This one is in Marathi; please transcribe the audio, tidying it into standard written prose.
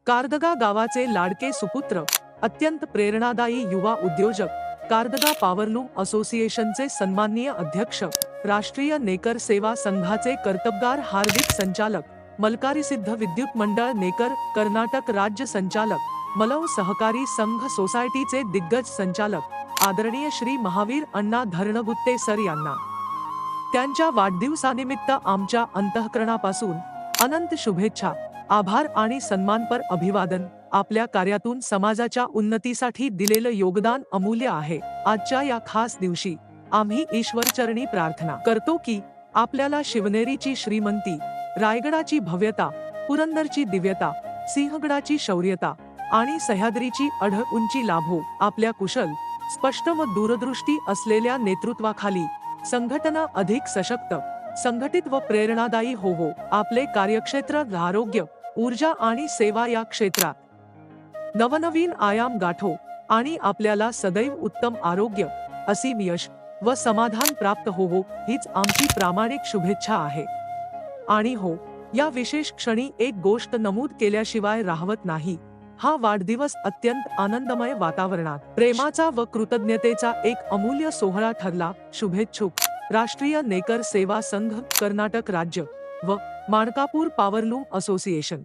कारदगा गावाचे लाडके सुपुत्र, अत्यंत प्रेरणादायी युवा उद्योजक, कारदगा पॉवरलूम असोसिएशनचे सन्माननीय अध्यक्ष, राष्ट्रीय नेकर सेवा संघाचे कर्तबगार हार्दिक संचालक, मलकारीसिद्ध विद्युत मंडळ नेकर कर्नाटक राज्य संचालक, मलव सहकारी संघ सोसायटीचे दिग्गज संचालक, आदरणीय श्री महावीर अण्णा धरणगुत्ते सर यांना त्यांच्या वाढदिवसानिमित्त आमच्या अंतःकरणापासून अनंत शुभेच्छा, आभार आणि सन्मानपर अभिवादन। आपल्या कार्यातून समाजाच्या उन्नतीसाठी दिलेलं योगदान अमूल्य आहे। आजच्या या खास दिवशी आम्ही ईश्वरचरणी प्रार्थना करतो की आपल्याला शिवनेरीची श्रीमंती, रायगडाची भव्यता, पुरंदरची दिव्यता, सिंहगडाची शौर्यता आणि सह्याद्रीची अढळ उंची लाभो। आपल्या कुशल, स्पष्ट व दूरदृष्टी असलेल्या नेतृत्वाखाली संघटना अधिक सशक्त, संघटित व प्रेरणादायी होवो। आपले कार्यक्षेत्र आरोग्य, ऊर्जा आणि सेवा या क्षेत्रात नवनवीन आयाम गाठो आणि आपल्याला सदैव उत्तम आरोग्य, असीम यश व समाधान प्राप्त होवो हीच आमची प्रामाणिक शुभेच्छा आहे। आणि हो, या विशेष क्षणी एक गोष्ट नमूद केल्याशिवाय राहवत नाही। हा वाढदिवस अत्यंत आनंदमय वातावरणात प्रेमाचा व कृतज्ञतेचा एक अमूल्य सोहळा ठरला। शुभेच्छुक राष्ट्रीय नेकर सेवा संघ कर्नाटक राज्य व माणकापूर पॉवरलूम असोसिएशन।